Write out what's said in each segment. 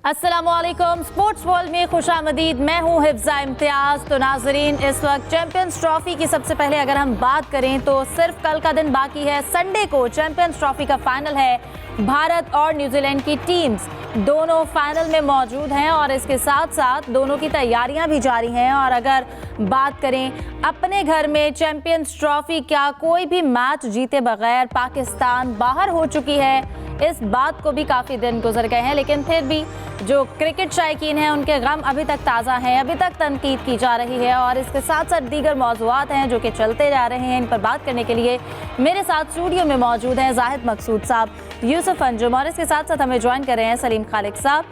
अस्सलामुअलैकुम। Sports world में खुशामदीद। मैं हूं हिफ्जा इम्तियाज। तो नाजरीन, इस वक्त चैंपियंस ट्रॉफी की सबसे पहले अगर हम बात करें तो सिर्फ कल का दिन बाकी है। संडे को चैंपियंस ट्रॉफी का फाइनल है। भारत और न्यूजीलैंड की टीम्स दोनों फाइनल में मौजूद हैं और इसके साथ साथ दोनों की तैयारियां भी जारी हैं। और अगर बात करें अपने घर में चैंपियंस ट्रॉफी, क्या कोई भी मैच जीते बगैर पाकिस्तान बाहर हो चुकी है, इस बात को भी काफ़ी दिन गुजर गए हैं, लेकिन फिर भी जो क्रिकेट शायकीन हैं उनके गम अभी तक ताज़ा हैं। अभी तक तनकीद की जा रही है और इसके साथ साथ दीगर मौज़ूआत हैं जो कि चलते जा रहे हैं। इन पर बात करने के लिए मेरे साथ स्टूडियो में मौजूद हैं जाहिद मकसूद साहब, यूसुफ अंजुम और इसके साथ साथ हमें ज्वाइन कर रहे हैं सलीम खालिक साहब।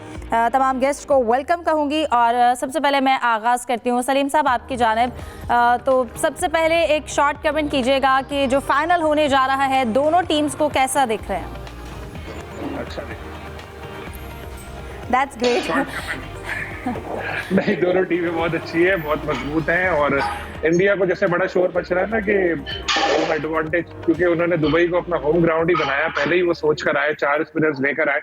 तमाम गेस्ट को वेलकम कहूँगी और सबसे पहले मैं आगाज़ करती हूँ सलीम साहब आपकी जानिब। तो सबसे पहले एक शॉर्ट कमेंट कीजिएगा कि जो फाइनल होने जा रहा है दोनों टीम्स को कैसा दिख रहे हैं? अच्छा That's great. नहीं, दोनों टीमें बहुत अच्छी है, बहुत मजबूत हैं और इंडिया को जैसे बड़ा शोर मच रहा है ना कि होम एडवांटेज, क्योंकि उन्होंने दुबई को अपना होम ग्राउंड ही बनाया, पहले ही वो सोच कर आए, 4 स्पिनर्स लेकर आए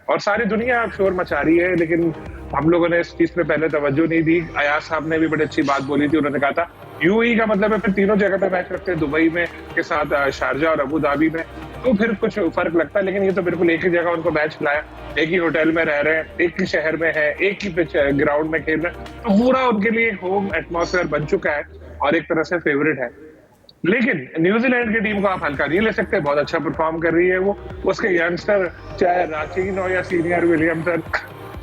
और सारी दुनिया अब शोर मचा रही है। लेकिन हम लोगों ने इस चीज पे पहले तवज्जो नहीं दी। अयाज साहब ने भी बड़ी अच्छी बात बोली थी, उन्होंने कहा था यूएई का मतलब है फिर तीनों जगह पे मैच रखते हैं, दुबई में के साथ शारजा और अबू धाबी में, तो फिर कुछ फर्क लगता है। लेकिन ये तो बिल्कुल एक ही जगह उनको मैच खिलाया, एक ही होटल में रह रहे हैं, एक ही शहर में है, एक ही पिच ग्राउंड में खेल रहे हैं, तो पूरा उनके लिए एक होम एटमॉस्फेयर बन चुका है और एक तरह से फेवरेट है। लेकिन न्यूजीलैंड की टीम को आप हल्का नहीं ले सकते, बहुत अच्छा परफॉर्म कर रही है वो। उसके यंगस्टर चाहे राचीन हो या सीनियर विलियमसन,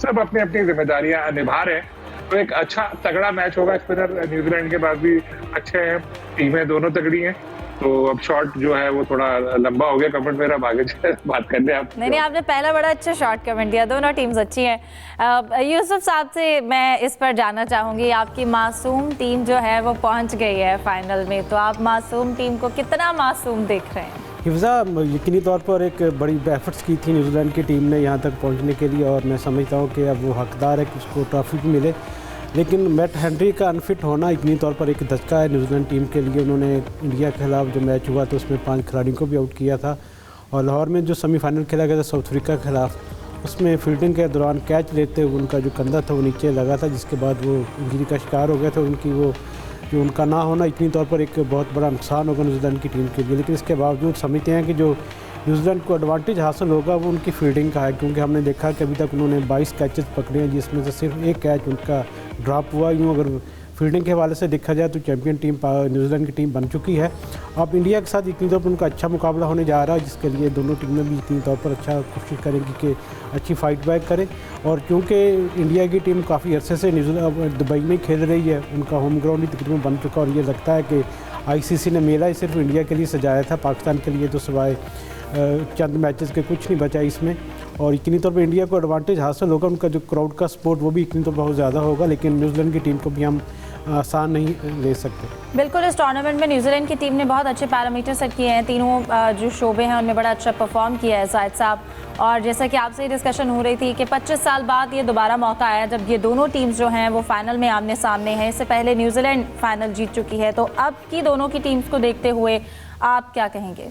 सब अपनी अपनी जिम्मेदारियां निभा रहे हैं। तो एक अच्छा तगड़ा मैच होगा। स्पिनर न्यूजीलैंड के पास भी अच्छे हैं, टीमें दोनों तगड़ी हैं। तो अब शॉट जो है वो थोड़ा लंबा हो गया कमेंट मेरा, आगे बात करने आप। नहीं, आपने पहला बड़ा अच्छा शॉर्ट कमेंट दिया। दोनों टीम्स अच्छी हैं। यूसुफ साहब से मैं इस पर जानना चाहूँगी, आपकी मासूम टीम जो है वो पहुँच गई है फाइनल में, तो आप मासूम टीम को कितना मासूम देख रहे हैं? हिफ्जा, यकीनी तौर पर एक बड़ी एफर्ट्स की थी न्यूजीलैंड की टीम ने यहाँ तक पहुँचने के लिए और मैं समझता हूँ कि अब वो हकदार है कि उसको ट्रॉफी भी मिले। लेकिन मैट हेनरी का अनफिट होना यकीनी तौर पर एक धक्का है न्यूजीलैंड टीम के लिए। उन्होंने इंडिया के खिलाफ जो मैच हुआ तो उसमें 5 खिलाड़ियों को भी आउट किया था और लाहौर में जो सेमीफाइनल खेला गया था साउथ अफ्रीका के खिलाफ, उसमें फील्डिंग के दौरान कैच लेते हुए उनका जो कंधा था वो नीचे लगा था, जिसके बाद वो इंजरी का शिकार हो गया था। उनकी वो जो उनका ना होना यकीनी तौर पर एक बहुत बड़ा नुकसान होगा न्यूजीलैंड की टीम के लिए। लेकिन इसके बावजूद समझते हैं कि जो न्यूजीलैंड को एडवांटेज हासिल होगा वो उनकी फील्डिंग का है, क्योंकि हमने देखा कि अभी तक उन्होंने 22 कैचेस पकड़े हैं, जिसमें से सिर्फ एक कैच उनका ड्रॉप हुआ। यूँ अगर फील्डिंग के हवाले से देखा जाए तो चैंपियन टीम न्यूजीलैंड की टीम बन चुकी है। अब इंडिया के साथ यकीनी तौर पर उनका अच्छा मुकाबला होने जा रहा है, जिसके लिए दोनों टीमें भी यकीनी तौर पर अच्छा कोशिश करेंगी कि अच्छी फाइट बैक करें। और क्योंकि इंडिया की टीम काफ़ी अरसे से न्यूजीलैंड दुबई में खेल रही है, उनका होम ग्राउंड ही तकरीबन बन चुका और ये लगता है कि आईसीसी ने मेला ही सिर्फ इंडिया के लिए सजाया था, पाकिस्तान के लिए तो सिवाय चंद मैचेस के कुछ नहीं बचा इसमें। और यकीनी तौर पर इंडिया को एडवांटेज हासिल होगा, उनका जो क्राउड का सपोर्ट वो भी यकीनी तौर पर बहुत ज़्यादा होगा। लेकिन न्यूजीलैंड की टीम को भी हम आसान नहीं ले सकते। बिल्कुल, इस टूर्नामेंट में न्यूजीलैंड की टीम ने बहुत अच्छे पैरामीटर सेट किए हैं, तीनों जो शोबे हैं उनमें बड़ा अच्छा परफॉर्म किया है जाहिद साहब। और जैसा कि आपसे डिस्कशन हो रही थी कि 25 साल बाद ये दोबारा मौका आया जब ये दोनों टीम्स जो हैं वो फाइनल में आमने सामने हैं। इससे पहले न्यूजीलैंड फाइनल जीत चुकी है, तो अब की दोनों की टीम्स को देखते हुए आप क्या कहेंगे?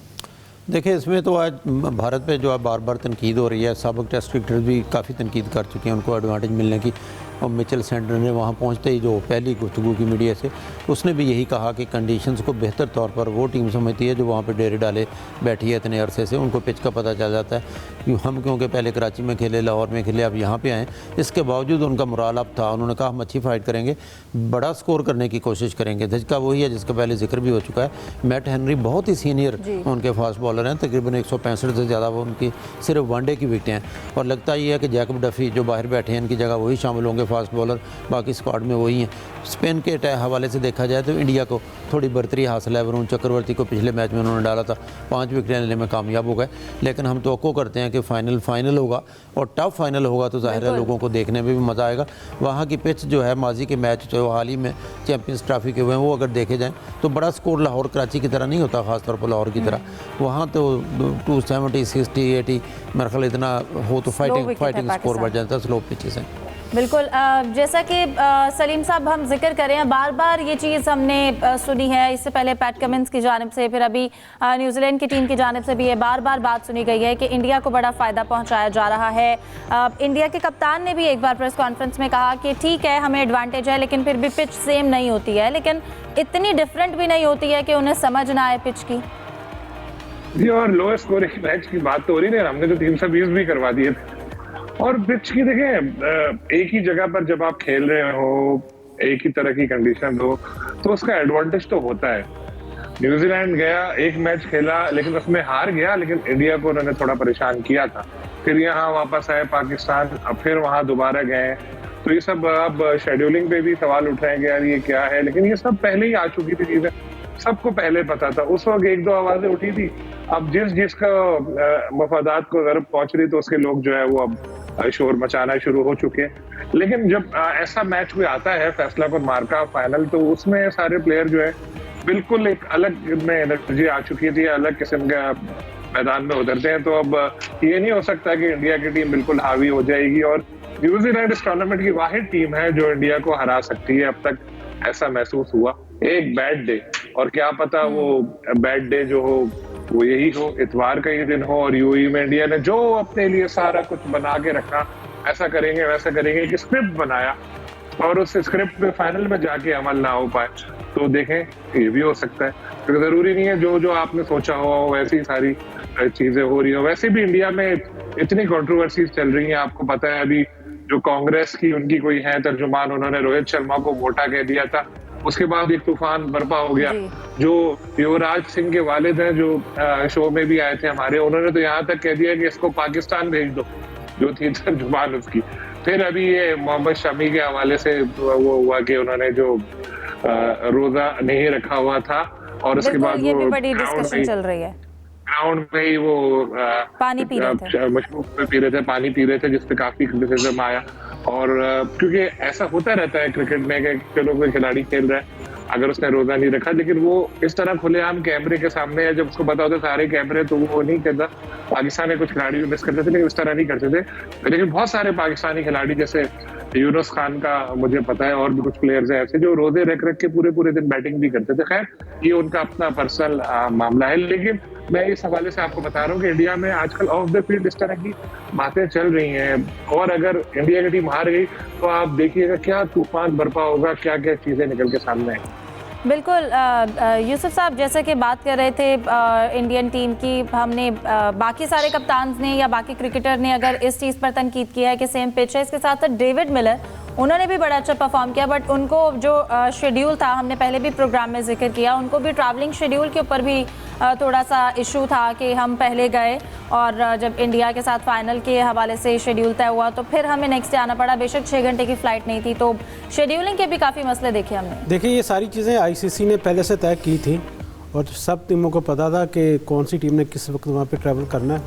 देखिए, इसमें तो आज भारत पे जो है बार बार तनकीद हो रही है, साबिक टेस्ट क्रिकेटर भी काफ़ी तनकीद कर चुके हैं उनको एडवांटेज मिलने की। और मिचेल सेंटर ने वहाँ पहुँचते ही जो पहली गुफ्तगू की मीडिया से, उसने भी यही कहा कि कंडीशंस को बेहतर तौर पर वो टीम समझती है जो वहाँ पे डेरे डाले बैठी है इतने अरसे से, उनको पिच का पता चल जाता है। हम क्योंकि पहले कराची में खेले, लाहौर में खेले, अब यहाँ पे आए, इसके बावजूद उनका मुराल अब था। उन्होंने कहा हम अच्छी फाइट करेंगे, बड़ा स्कोर करने की कोशिश करेंगे। धचका वही है जिसका पहले जिक्र भी हो चुका है, मैट हेनरी बहुत ही सीनियर उनके फास्ट बॉलर हैं, तकरीबन 165 से ज़्यादा वो उनकी सिर्फ वनडे की विकेटें हैं। और लगता ये है कि जैकब डफी जो बाहर बैठे हैं इनकी जगह वही शामिल होंगे फास्ट बॉलर, बाकी स्क्वाड में वही हैं। स्पिन के हवाले से देखा जाए तो इंडिया को थोड़ी बर्तरी हासिल है। वरुण चक्रवर्ती को पिछले मैच में उन्होंने डाला था, 5 विकेटें लेने में कामयाब हो गए। लेकिन हम तवक्को करते हैं कि फाइनल होगा और टफ फाइनल होगा, तो ज़ाहिर है लोगों को देखने में भी मज़ा आएगा। वहाँ की पिच जो है, माजी के मैच जो हाल ही में चैंपियंस ट्रॉफी के हुए हैं वो अगर देखे जाएँ तो बड़ा स्कोर लाहौर कराची की तरह नहीं होता, ख़ासतौर पर लाहौर की तरह। वहाँ तो 270, 60, 80 मेरे ख्याल इतना हो तो फाइटिंग स्कोर बढ़ जाता है, स्लो पिचेस हैं। बिल्कुल जैसा कि सलीम साहब हम जिक्र करें हैं, बार बार ये चीज़ हमने सुनी है, इससे पहले पैट कमिंस की जानिब से, फिर अभी न्यूजीलैंड की टीम की जानिब से भी ये बार बार बात सुनी गई है कि इंडिया को बड़ा फ़ायदा पहुंचाया जा रहा है। इंडिया के कप्तान ने भी एक बार प्रेस कॉन्फ्रेंस में कहा कि ठीक है हमें एडवांटेज है, लेकिन फिर भी पिच सेम नहीं होती है, लेकिन इतनी डिफरेंट भी नहीं होती है कि उन्हें समझ ना आए पिच की। जी, और लोअर स्कोरिंग मैच की बात तो हो रही है, हमने तो 320 भी करवा दिए थे। और पिच की देखें, एक ही जगह पर जब आप खेल रहे हो, एक ही तरह की कंडीशन हो, तो उसका एडवांटेज तो होता है। न्यूजीलैंड गया, एक मैच खेला, लेकिन उसमें हार गया, लेकिन इंडिया को उन्होंने थोड़ा परेशान किया था। फिर यहाँ वापस आए पाकिस्तान, अब फिर वहां दोबारा गए। तो ये सब अब शेड्यूलिंग पे भी सवाल उठ रहे हैं कि यार ये क्या है, लेकिन ये सब पहले ही आ चुकी थी चीजें, सबको पहले पता था। उस वक्त एक दो आवाजें उठी थी, अब जिसका मफादात को जरूरत पहुंच रही तो उसके लोग जो है वो अब शोर मचाना शुरू हो चुके हैं। लेकिन जब ऐसा मैच कोई आता है फैसला कुन मार्का फाइनल, तो उसमें सारे प्लेयर जो है बिल्कुल एक अलग में एनर्जी आ चुकी थी, अलग किस्म का मैदान में उतरते हैं। तो अब ये नहीं हो सकता कि इंडिया की टीम बिल्कुल हावी हो जाएगी, और न्यूजीलैंड इस टूर्नामेंट की वाहिद टीम है जो इंडिया को हरा सकती है। अब तक ऐसा महसूस हुआ। एक बैड डे, और क्या पता वो बैड डे जो हो वो यही हो, इतवार का ही दिन हो, और यूएई में इंडिया ने जो अपने लिए सारा कुछ बना के रखा, ऐसा करेंगे वैसा करेंगे, एक स्क्रिप्ट बनाया, और उस स्क्रिप्ट में फाइनल में जाके अमल ना हो पाए, तो देखें ये भी हो सकता है। क्योंकि तो जरूरी नहीं है जो आपने सोचा हो वैसी सारी चीजें हो रही हो। वैसे भी इंडिया में इतनी कंट्रोवर्सीज चल रही हैं, आपको पता है अभी जो कांग्रेस की उनकी कोई है तर्जुमान, उन्होंने रोहित शर्मा को मोटा कह दिया था, उसके बाद एक तूफान बर्पा हो गया। जो युवराज सिंह के वालिद हैं जो शो में भी आए थे हमारे, उन्होंने तो यहाँ तक कह दिया कि इसको पाकिस्तान भेज दो, जो थी तर्जुमान उसकी। फिर अभी ये मोहम्मद शमी के हवाले से वो हुआ कि उन्होंने जो रोजा नहीं रखा हुआ था, और उसके बाद ये भी बड़ी डिस्कशन चल रही है, ग्राउंड में ही वो पानी पी रहे थे, मशरूब पी रहे थे, पानी पी रहे थे, जिसपे काफी क्रिटिसिज्म आया। और क्योंकि ऐसा होता रहता है क्रिकेट में कि चलो कोई खिलाड़ी खेल रहा है, अगर उसने रोजा नहीं रखा, लेकिन वो इस तरह खुलेआम कैमरे के सामने है, जब उसको पता होता है सारे कैमरे, तो वो नहीं करता। पाकिस्तान में कुछ खिलाड़ी भी मिस करते थे, लेकिन इस तरह नहीं करते थे। लेकिन बहुत सारे पाकिस्तानी खिलाड़ी, जैसे यूनुस खान का मुझे पता है, और भी कुछ प्लेयर्स हैं ऐसे जो रोजे रख के पूरे दिन बैटिंग भी करते थे। खैर ये उनका अपना पर्सनल मामला है, लेकिन मैं इस हवाले से आपको बता रहा हूँ कि इंडिया में आजकल ऑफ द फील्ड इस तरह की बातें चल रही हैं, और अगर इंडिया की टीम हार गई तो आप देखिएगा क्या तूफान बर्पा होगा, क्या क्या चीजें निकल के सामने आएंगी। बिल्कुल यूसुफ साहब जैसे कि बात कर रहे थे इंडियन टीम की, हमने बाकी सारे कप्तान ने या बाकी क्रिकेटर ने अगर इस चीज़ पर तनकीद किया है कि सेम पिच है, इसके साथ साथ डेविड मिलर उन्होंने भी बड़ा अच्छा परफॉर्म किया, बट उनको जो शेड्यूल था, हमने पहले भी प्रोग्राम में जिक्र किया, उनको भी ट्रैवलिंग शेड्यूल के ऊपर भी थोड़ा सा इशू था कि हम पहले गए, और जब इंडिया के साथ फाइनल के हवाले से शेड्यूल तय हुआ तो फिर हमें नेक्स्ट डे आना पड़ा। बेशक 6 घंटे की फ़्लाइट नहीं थी, तो शेड्यूलिंग के भी काफ़ी मसले देखे हमने। देखिए ये सारी चीज़ें आईसीसी ने पहले से तय की थी, और सब टीमों को पता था कि कौन सी टीम ने किस वक्त वहाँ पे ट्रैवल करना है।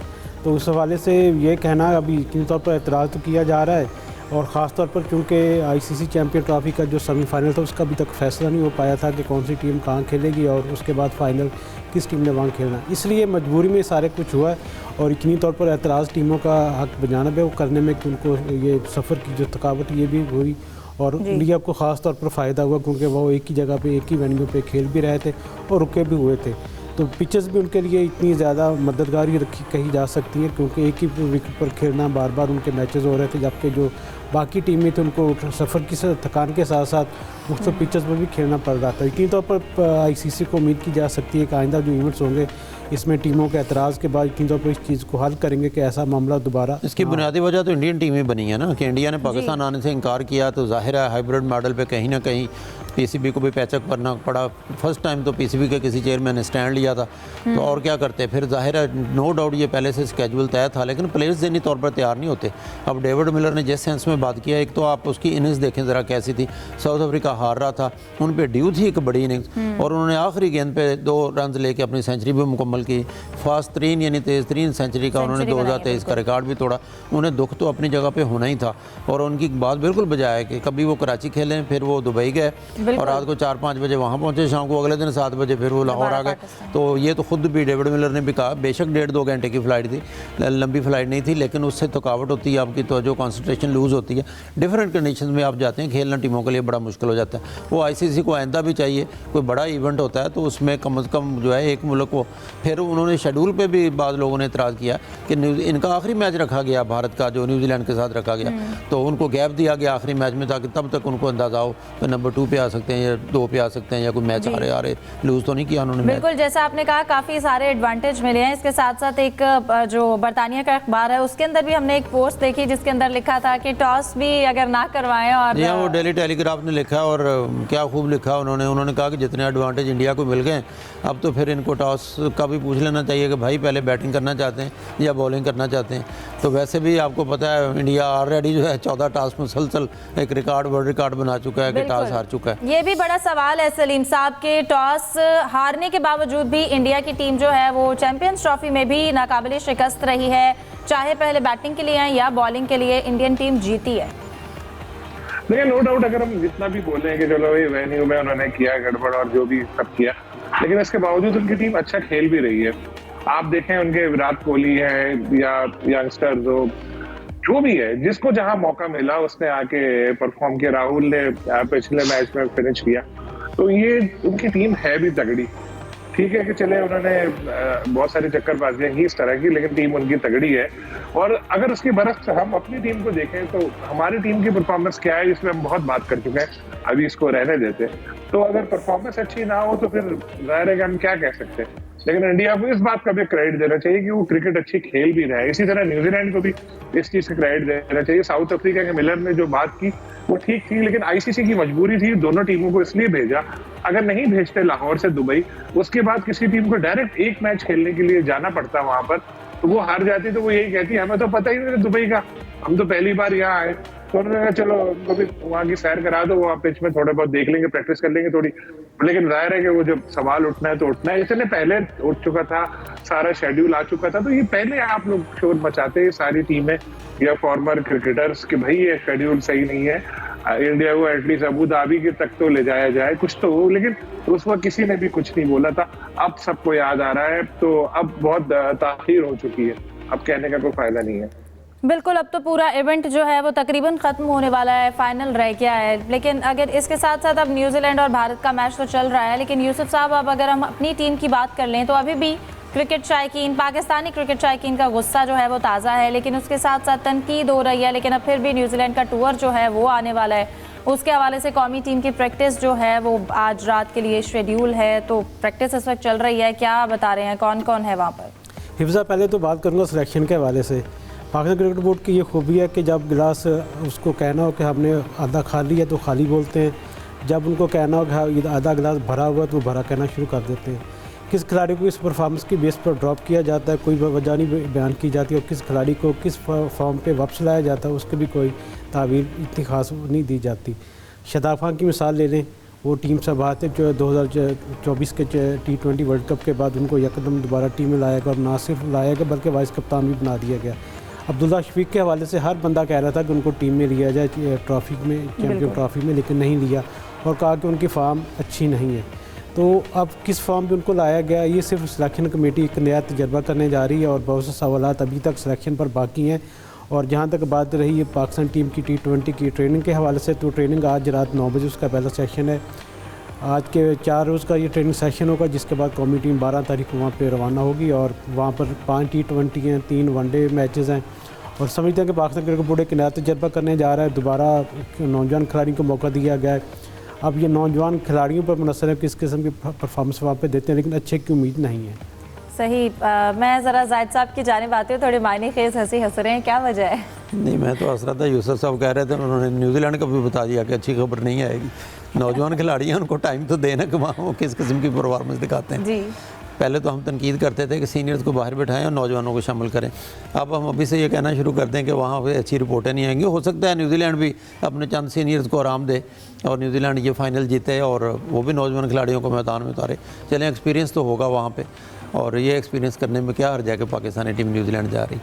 तो उस हवाले से ये कहना अभी यकीनी तौर पर एतराज़ तो किया जा रहा है, और ख़ास तौर पर क्योंकि आईसीसी चैंपियन ट्रॉफी का जो सेमीफाइनल था उसका अभी तक फैसला नहीं हो पाया था कि कौन सी टीम कहाँ खेलेगी, और उसके बाद फाइनल किस टीम ने वहाँ खेलना, इसलिए मजबूरी में सारे कुछ हुआ है। और यकीनी तौर पर एतराज़ टीमों का हक बजाना है वो करने में कि उनको ये सफ़र की जो थकावट ये भी हुई, और इंडिया को ख़ास तौर पर फ़ायदा हुआ क्योंकि वो एक ही जगह पे एक ही वेन्यू पे खेल भी रहे थे और रुके भी हुए थे। तो पिचेस भी उनके लिए इतनी ज़्यादा मददगार ही रखी कही जा सकती है, क्योंकि एक ही विकेट पर खेलना बार बार उनके मैचेस हो रहे थे, जबकि जो बाकी टीमें थी उनको सफ़र की थकान के साथ साथ मुख्तलिफ पिचेस पर भी खेलना पड़ रहा था। यकीनी तौर पर आईसीसी को उम्मीद की जा सकती है कि आइंदा जो इवेंट्स होंगे इसमें टीमों के एतराज़ के बाद यकीनी तौर पर इस चीज़ को हल करेंगे कि ऐसा मामला दोबारा। इसकी बुनियादी वजह तो इंडियन टीमें बनी है ना, कि इंडिया ने पाकिस्तान आने से इनकार किया, तो जाहिर है हाइब्रिड मॉडल पे कहीं ना कहीं पीसीबी को भी पैचअप करना पड़ा। फर्स्ट टाइम तो पीसीबी के किसी चेयरमैन ने स्टैंड लिया था, तो और क्या करते, फिर जाहिर है नो डाउट ये पहले से स्केड्यूल तय था, लेकिन प्लेयर्स ज़हनी तौर पर तैयार नहीं होते। अब डेविड मिलर ने जिस सेंस में बात किया, एक तो आप उसकी इनिंग्स देखें ज़रा कैसी थी, साउथ अफ्रीका हार रहा था, उन पर ड्यू थी एक बड़ी इनिंग्स, और उन्होंने आखिरी गेंद पे 2 रन लेके अपनी सेंचुरी भी मुकम्मल मुकम्मल की, फास्ट तरीन यानी तेज़ तरीन सेंचुरी का उन्होंने 2023 का रिकॉर्ड भी तोड़ा। उन्हें दुख तो अपनी जगह पे होना ही था और उनकी बात बिल्कुल बजाय कि कभी वो कराची खेलें, फिर वो दुबई गए और रात को 4-5 बजे वहाँ पहुँचे, शाम को अगले दिन 7 बजे फिर वो लाहौर आ गए। तो ये तो खुद भी डेविड मिलर ने भी कहा, बेशक 1.5-2 घंटे की फ़्लाइट थी, लंबी फ़्लाइट नहीं थी, लेकिन उससे थकावट होती है, आपकी तो जो कॉन्सनट्रेशन लूज़ होती है। डिफरेंट कंडीशन में आप जाते हैं, खेलना टीमों के लिए बड़ा मुश्किल हो जाता है। वो ICC को आइंदा भी चाहिए, कोई बड़ा इवेंट होता है तो उसमें कम से कम जो है एक मुल्क को, फिर उन्होंने शेड्यूल पे भी बाद लोगों ने इतराज़ किया कि इनका आखिरी मैच रखा गया भारत का, जो न्यूजीलैंड के साथ रखा गया, तो उनको गैप दिया गया आखिरी मैच में, ताकि तब तक उनको अंदाज़ा हो तो नंबर 2 पे आ सकते हैं या 2 पे आ सकते हैं, या कोई मैच आ रहे लूज़ तो नहीं किया उन्होंने। बिल्कुल, जैसा आपने कहा काफ़ी सारे एडवांटेज मिले हैं। इसके साथ साथ एक जो बरतानिया का अखबार है उसके अंदर भी हमने एक पोस्ट देखी जिसके अंदर लिखा था कि टॉस भी अगर ना करवाएं, और वो डेली टेलीग्राफ ने लिखा और क्या खूब लिखा उन्होंने कहा कि जितने एडवांटेज इंडिया को मिल गए, अब तो फिर इनको टॉस का भी पूछ लेना चाहिए कि भाई पहले बैटिंग करना चाहते हैं या बॉलिंग करना चाहते हैं। तो वैसे भी आपको पता है इंडिया ऑलरेडी जो है 14 टॉस मुसलसल एक रिकॉर्ड, वर्ल्ड रिकॉर्ड बना चुका है कि टॉस हार चुका है। ये भी बड़ा सवाल है सलीम साहब के टॉस हारने के बावजूद भी इंडिया की टीम जो है वो चैंपियंस ट्रॉफी में भी नाकाबिले शिकस्त रही है, चाहे पहले बैटिंग के लिए या बॉलिंग के लिए इंडियन टीम जीती है। नहीं, नो डाउट, अगर हम जितना भी बोले हैं कि चलो ये वेन्यू में उन्होंने किया गड़बड़ और जो भी सब किया, लेकिन इसके बावजूद उनकी टीम अच्छा खेल भी रही है। आप देखें उनके विराट कोहली है या यंगस्टर्स जो भी है, जिसको जहां मौका मिला उसने आके परफॉर्म किया। राहुल ने पिछले मैच में फिनिश किया, तो ये उनकी टीम है भी तगड़ी। ठीक है कि चले उन्होंने बहुत सारी चक्करबाजियां की इस तरह की, लेकिन टीम उनकी तगड़ी है। और अगर उसके बरक्स हम अपनी टीम को देखें तो हमारी टीम की परफॉर्मेंस क्या है इसमें हम बहुत बात कर चुके हैं, अभी इसको रहने देते। तो अगर परफॉर्मेंस अच्छी ना हो तो फिर जाहिर है कि हम क्या कह सकते हैं, लेकिन इंडिया को इस बात का भी क्रेडिट देना चाहिए कि वो क्रिकेट अच्छी खेल भी रहा है। इसी तरह न्यूजीलैंड को भी इस चीज का क्रेडिट देना चाहिए। साउथ अफ्रीका के मिलर ने जो बात की वो ठीक थी, लेकिन ICC की मजबूरी थी, दोनों टीमों को इसलिए भेजा। अगर नहीं भेजते लाहौर से दुबई, उसके बाद किसी टीम को डायरेक्ट एक मैच खेलने के लिए जाना पड़ता वहां पर, तो वो हार जाती, तो वो यही कहती हमें तो पता ही नहीं दुबई का, हम तो पहली बार यहाँ आए। तो उन्होंने कहा चलो उनको भी वहाँ की सैर करा दो, वहाँ पिच में थोड़े बहुत देख लेंगे, प्रैक्टिस कर लेंगे थोड़ी। लेकिन जाहिर है कि वो जब सवाल उठना है तो उठना है, इतने पहले उठ चुका था, सारा शेड्यूल आ चुका था, तो ये पहले आप लोग शोर मचाते हैं सारी टीमें या फॉर्मर क्रिकेटर्स कि भाई ये शेड्यूल सही नहीं है, इंडिया को एटलीस्ट अबू धाबी के तक तो ले जाया जाए, कुछ तो हो। लेकिन उस वक्त किसी ने भी कुछ नहीं बोला था, अब सबको याद आ रहा है, तो अब बहुत ताखीर हो चुकी है, अब कहने का कोई फायदा नहीं है। बिल्कुल, अब तो पूरा इवेंट जो है वो तकरीबन ख़त्म होने वाला है, फाइनल रह गया है। लेकिन अगर इसके साथ साथ अब न्यूजीलैंड और भारत का मैच तो चल रहा है, लेकिन यूसुफ साहब अब अगर हम अपनी टीम की बात कर लें तो अभी भी क्रिकेट शायकीन, पाकिस्तानी क्रिकेट शायकीन का गुस्सा जो है वो ताज़ा है, लेकिन उसके साथ साथ तनकीद हो रही है। लेकिन अब फिर भी न्यूजीलैंड का टूर जो है वो आने वाला है, उसके हवाले से कौमी टीम की प्रैक्टिस जो है वो आज रात के लिए शेड्यूल है, तो प्रैक्टिस इस वक्त चल रही है। क्या बता रहे हैं, कौन कौन है वहाँ पर? हिफ्ज़ा, पहले तो बात करूँगा सिलेक्शन के हवाले से। पाकिस्तान क्रिकेट बोर्ड की ये खूबी है कि जब गिलास उसको कहना हो कि हमने आधा खाली है तो खाली बोलते हैं, जब उनको कहना हो कि आधा गिलास भरा हुआ तो वो भरा कहना शुरू कर देते हैं। किस खिलाड़ी को इस परफॉर्मेंस की बेस पर ड्रॉप किया जाता है, कोई वजह नहीं बयान की जाती, और किस खिलाड़ी को किस फॉर्म पे वापस लाया जाता है उसकी भी कोई तावील इतनी खास नहीं दी जाती। शादाब खान की मिसाल ले लें, वो टीम से बात है जो 2024 के T20 वर्ल्ड कप के बाद उनको यकदम दोबारा टीम में लाया गया, और ना सिर्फ लाया गया बल्कि वाइस कप्तान भी बना दिया गया। अब्दुल्ला शफीक के हवाले से हर बंदा कह रहा था कि उनको टीम में लिया जाए ट्रॉफी में, चैम्पियन ट्रॉफी में, लेकिन नहीं लिया और कहा कि उनकी फॉर्म अच्छी नहीं है। तो अब किस फॉर्म पे उनको लाया गया, ये सिर्फ सिलेक्शन कमेटी एक नया तजर्बा करने जा रही है, और बहुत से सवालात अभी तक सिलेक्शन पर बाकी हैं। और जहाँ तक बात रही है पाकिस्तान टीम की T20 की ट्रेनिंग के हवाले से, तो ट्रेनिंग आज रात 9 बजे उसका पहला सेशन है। आज के 4 रोज़ का ये ट्रेनिंग सेशन होगा, जिसके बाद कौमी टीम 12 तारीख को वहाँ पे रवाना होगी, और वहाँ पर 5 T20 हैं, 3 वनडे मैचेस हैं। और समझते हैं कि पाकिस्तान क्रिकेट बोर्ड एक नया तजर्बा करने जा रहा है, दोबारा नौजवान खिलाड़ियों को मौका दिया गया है। अब ये नौजवान खिलाड़ियों पर मुनसर है किस किस्म की परफॉर्मेंस वहाँ पे देते हैं, लेकिन अच्छे की उम्मीद नहीं है। सही। मैं ज़रा जाहिद साहब की जानिब आती हूँ, थोड़ी मायने खेज हंसी हंस रहे हैं, क्या वजह है? नहीं, मैं तो हंस रहा था, यूसुफ साहब कह रहे थे, उन्होंने न्यूजीलैंड का भी बता दिया कि अच्छी खबर नहीं आएगी। नौजवान खिलाड़ी हैं, उनको टाइम तो देना कि वहाँ वो किस किस्म की परफॉर्मेंस दिखाते हैं। जी, पहले तो हम तनकीद करते थे कि सीनियर्स को बाहर बैठाएं और नौजवानों को शामिल करें। अब हम अभी से ये कहना शुरू कर दें कि वहाँ पे अच्छी रिपोर्टें नहीं आएंगी। हो सकता है न्यूजीलैंड भी अपने चंद सीनियर्स को आराम दे और न्यूजीलैंड ये फाइनल जीते और वो भी नौजवान खिलाड़ियों को मैदान में उतारे। चलें, एक्सपीरियंस तो होगा वहाँ पे। और ये एक्सपीरियंस करने में क्या हर्ज है कि पाकिस्तानी टीम न्यूजीलैंड जा रही।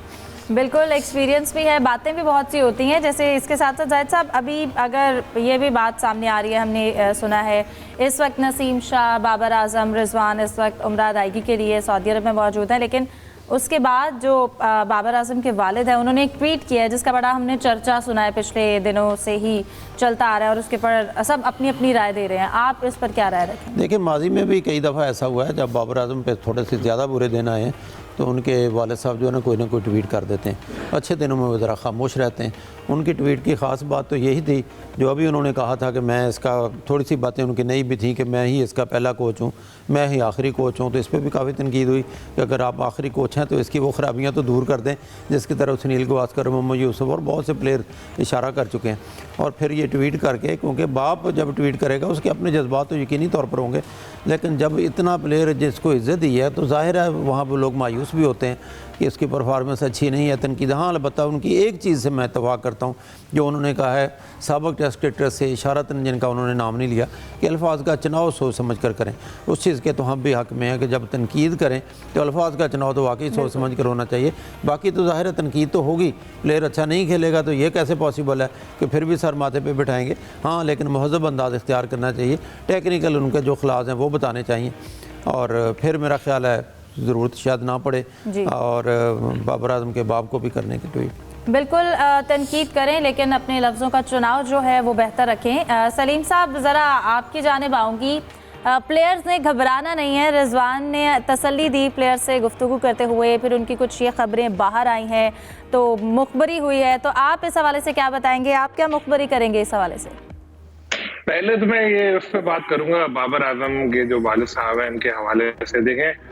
बिल्कुल, एक्सपीरियंस भी है, बातें भी बहुत सी होती हैं। जैसे इसके साथ साथ जाहिद साहब, अभी अगर ये भी बात सामने आ रही है, हमने सुना है इस वक्त नसीम शाह, बाबर आजम, रिजवान इस वक्त उम्रा अदायगी के लिए सऊदी अरब में मौजूद हैं, लेकिन उसके बाद जो बाबर आजम के वालिद हैं उन्होंने एक ट्वीट किया है जिसका बड़ा हमने चर्चा सुना है, पिछले दिनों से ही चलता आ रहा है और उसके पर सब अपनी अपनी राय दे रहे हैं। आप इस पर क्या राय रखें? देखिए, माजी में भी कई दफ़ा ऐसा हुआ है जब बाबर आजम पे थोड़े से ज़्यादा बुरे दिन आए हैं तो उनके वालिद साहब जो है ना कोई ट्वीट कर देते हैं। अच्छे दिनों में वो ज़रा खामोश रहते हैं। उनकी ट्वीट की ख़ास बात तो यही थी जो अभी उन्होंने कहा था कि मैं इसका, थोड़ी सी बातें उनकी नई भी थी कि मैं ही इसका पहला कोच हूँ, मैं ही आखिरी कोच हूँ। तो इस पर भी काफ़ी तनकीद हुई कि अगर आप आखिरी कोच हैं तो इसकी वो ख़राबियाँ तो दूर कर दें जिसकी तरफ सुनील गावस्कर, मोहम्मद यूसुफ और बहुत से प्लेयर इशारा कर चुके हैं। और फिर ये ट्वीट करके, क्योंकि बाप जब ट्वीट करेगा उसके अपने जज्बात तो यकीनी तौर पर होंगे, लेकिन जब इतना प्लेयर जिसको इज़्ज़त दी है तो ज़ाहिर है वहाँ पर लोग मायूस भी होते हैं कि इसकी परफॉर्मेंस अच्छी नहीं है, तनकीद। हाँ, अलबत्ता उनकी एक चीज़ से मैं इत्तफ़ाक़ करता हूँ जो उन्होंने कहा है साबिक़ टेस्ट क्रिकेटर से इशारतन, जिनका उन्होंने नाम नहीं लिया, कि अल्फाज का चुनाव सोच समझ कर करें। उस चीज़ के तो हम भी हक़ में हैं कि जब तनकीद करें तो अल्फाज का चुनाव तो वाकई सोच समझ कर होना चाहिए। बाकी तो ज़ाहिर है तनकीद तो होगी, प्लेयर अच्छा नहीं खेलेगा तो ये कैसे पॉसिबल है कि फिर भी सर माथे पर बिठाएँगे। हाँ, लेकिन महज़ब अंदाज़ इख्तियार करना चाहिए, टेक्निकल उनके जो खिलाफ हैं वो बताने चाहिए और फिर मेरा ख्याल है ज़रूरत शायद ना पड़े और बाबर आजम के बाप को भी करने की ट्वीट। बिल्कुल, तनकीद करें लेकिन अपने लफ्ज़ों का चुनाव जो है वो बेहतर रखें। सलीम साहब, ज़रा आपकी जानिब आऊँगी। प्लेयर्स ने घबराना नहीं है, रिजवान ने तसल्ली दी प्लेयर से गुफ्तगू करते हुए, फिर उनकी कुछ ये खबरें बाहर आई हैं तो मुखबरी हुई है, तो आप इस हवाले से क्या बताएंगे? आप क्या मुखबरी करेंगे इस हवाले से? पहले तो मैं ये उस पर बात करूंगा बाबर आजम के जो वालिद साहब हैं इनके हवाले से। देखें,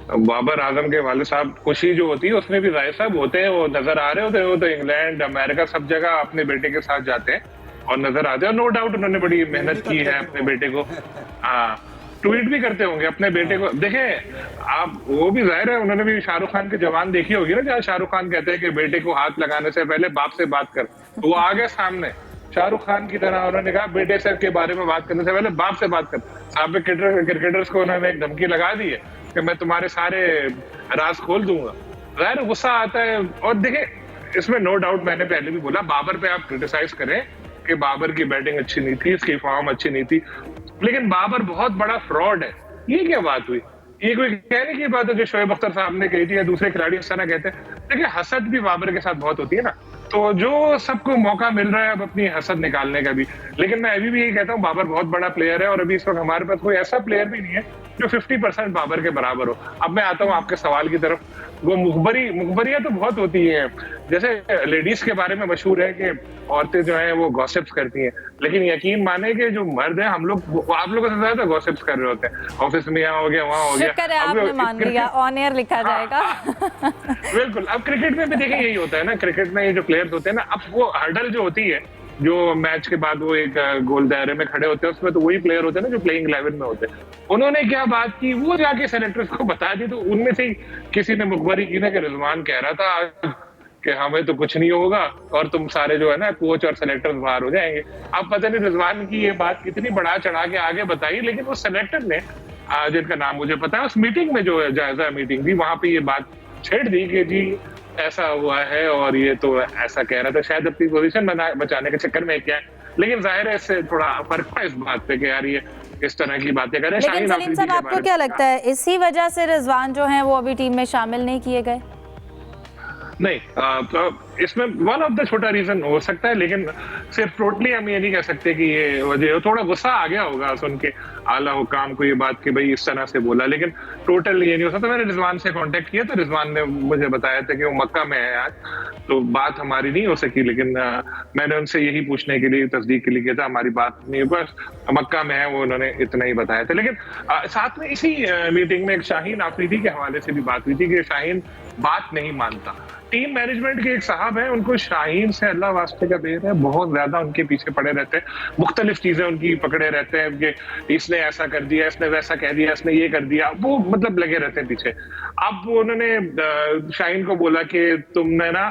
बाबर आजम के वालिद साहब, खुशी जो होती है उसमें भी जाहिर साहब होते हैं, वो नजर आ रहे होते हैं। वो तो इंग्लैंड, अमेरिका, सब जगह अपने बेटे के साथ जाते हैं और नजर आते हैं। नो डाउट उन्होंने बड़ी मेहनत की है अपने बेटे को। हाँ, ट्वीट भी करते होंगे अपने बेटे को। देखें आप, वो भी जाहिर है उन्होंने भी शाहरुख खान की जवान देखी होगी ना, जहाँ शाहरुख खान कहते हैं कि बेटे को हाथ लगाने से पहले बाप से बात कर। वो आ गए सामने शाहरुख खान की तरह, उन्होंने कहा बेटे से के बारे में बात करने से पहले बाप से बात कर। साबिक़ क्रिकेटर्स को उन्होंने एक धमकी लगा दी है कि मैं तुम्हारे सारे राज खोल दूंगा। ज़ाहिर गुस्सा आता है। और देखिए, इसमें नो डाउट, मैंने पहले भी बोला, बाबर पे आप क्रिटिसाइज करें कि बाबर की बैटिंग अच्छी नहीं थी, इसकी फॉर्म अच्छी नहीं थी, लेकिन बाबर बहुत बड़ा फ्रॉड है। ये क्या बात हुई? ये कोई कहने की बात है जो शोएब अख्तर साहब ने कही थी या दूसरे खिलाड़ी इस तरह कहते हैं? देखिए, हसद भी बाबर के साथ बहुत होती है ना, तो जो सबको मौका मिल रहा है अब अपनी हसद निकालने का भी। लेकिन मैं अभी भी यही कहता हूँ, बाबर बहुत बड़ा प्लेयर है और अभी इस वक्त हमारे पास कोई ऐसा प्लेयर भी नहीं है जो 50% बाबर के बराबर हो। अब मैं आता हूँ आपके सवाल की तरफ। वो मुखबरियां तो बहुत होती हैं, जैसे लेडीज के बारे में मशहूर है कि औरतें जो हैं वो गॉसिप्स करती हैं, लेकिन यकीन माने कि जो मर्द हैं, हम लोग आप लोगों से ज्यादा गॉसिप्स कर रहे होते हैं। ऑफिस में यहाँ हो गया, वहाँ हो गया। शुक्र है आपने मान लिया, ऑन एयर लिखा जाएगा। बिल्कुल। अब क्रिकेट में भी देखिए यही होता है ना, क्रिकेट में ये जो प्लेयर्स होते हैं ना, अब वो हर्डल जो होती है, जो मैच के बाद वो एक गोल दायरे में खड़े होते हैं, उसमें तो वही प्लेयर होते हैं ना जो प्लेइंग 11 में होते हैं। उन्होंने क्या बात की वो जाके सेलेक्टर्स को बता दी, तो उनमें से ही किसी ने मुखबरी की ना कि रिजवान कह रहा था आज कि हमें तो कुछ नहीं होगा और तुम सारे जो है ना कोच और सेलेक्टर्स बाहर हो जाएंगे। अब पता नहीं रिजवान की ये बात कितनी बढ़ा चढ़ा के आगे बताई, लेकिन उस सेलेक्टर ने, जिनका नाम मुझे पता है, उस मीटिंग में जो जायजा मीटिंग थी वहां पे ये बात छेड़ दी कि जी ऐसा हुआ है और ये तो ऐसा कह रहा था, शायद अपनी पोजीशन बचाने के चक्कर में क्या है। लेकिन जाहिर है इससे थोड़ा फर्क है इस बात पे कि यार ये इस तरह की बातें करें। लेकिन सलीम साहब, आपको क्या लगता है इसी वजह से रिजवान जो हैं वो अभी टीम में शामिल नहीं किए गए? नहीं, तो इसमें वन ऑफ द छोटा रीजन हो सकता है, लेकिन सिर्फ टोटली हम ये नहीं कह सकते कि ये वजह। थोड़ा गुस्सा आ गया होगा सुन के आला हुकाम को ये बात कि भाई इस तरह से बोला, लेकिन टोटल ये नहीं हो सकता। मैंने रिजवान से कांटेक्ट किया तो रिजवान ने मुझे बताया था कि वो मक्का में है आज, तो बात हमारी नहीं हो सकी, लेकिन मैंने उनसे यही पूछने के लिए, तस्दीक के लिए किया था, हमारी बात नहीं, बस मक्का में है, वो उन्होंने इतना ही बताया था। लेकिन साथ में इसी मीटिंग में एक शाहीन आफरीदी के हवाले से भी बात हुई थी कि शाहीन बात नहीं मानता। टीम मैनेजमेंट के एक साहब हैं, उनको शाहीन से अल्लाह वास्ते का बेर है, बहुत ज्यादा उनके पीछे पड़े रहते हैं, मुख्तलिफ चीजें उनकी पकड़े रहते हैं कि इसने ऐसा कर दिया, इसने वैसा कह दिया, इसने ये कर दिया, वो मतलब लगे रहते हैं पीछे। अब उन्होंने शाहीन को बोला कि तुमने ना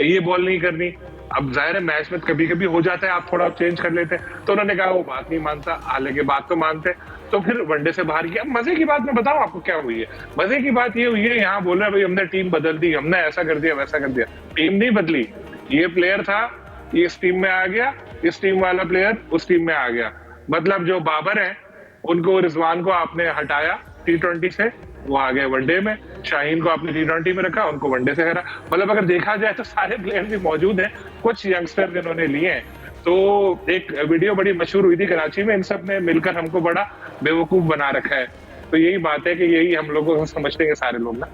ये बॉल नहीं करनी। अब जाहिर है मैच में कभी कभी हो जाता है, आप थोड़ा चेंज कर लेते हैं, तो उन्होंने कहा वो बात नहीं मानता, हालांकि बात तो मानते। तो फिर वनडे से बाहर किया। मजे की बात मैं बताऊं आपको क्या हुई है, मजे की बात ये हुई है, यहाँ बोल रहे हैं भाई हमने टीम बदल दी, हमने ऐसा कर दिया वैसा कर दिया। टीम नहीं बदली, ये प्लेयर था, ये इस टीम में आ गया, इस टीम वाला प्लेयर उस टीम में आ गया। मतलब जो बाबर है उनको, रिजवान को आपने हटाया T20 से, वो आ गए वनडे में। शाहीन को आपने T20 में रखा, उनको वनडे से हरा। मतलब अगर देखा जाए तो सारे प्लेयर भी मौजूद हैं, कुछ यंगस्टर जिन्होंने लिए हैं। तो एक वीडियो बड़ी मशहूर हुई थी कराची में, इन सब ने मिलकर हमको बड़ा बेवकूफ बना रखा है। तो यही बात है कि यही हम लोगों को समझते हैं सारे लोग ना।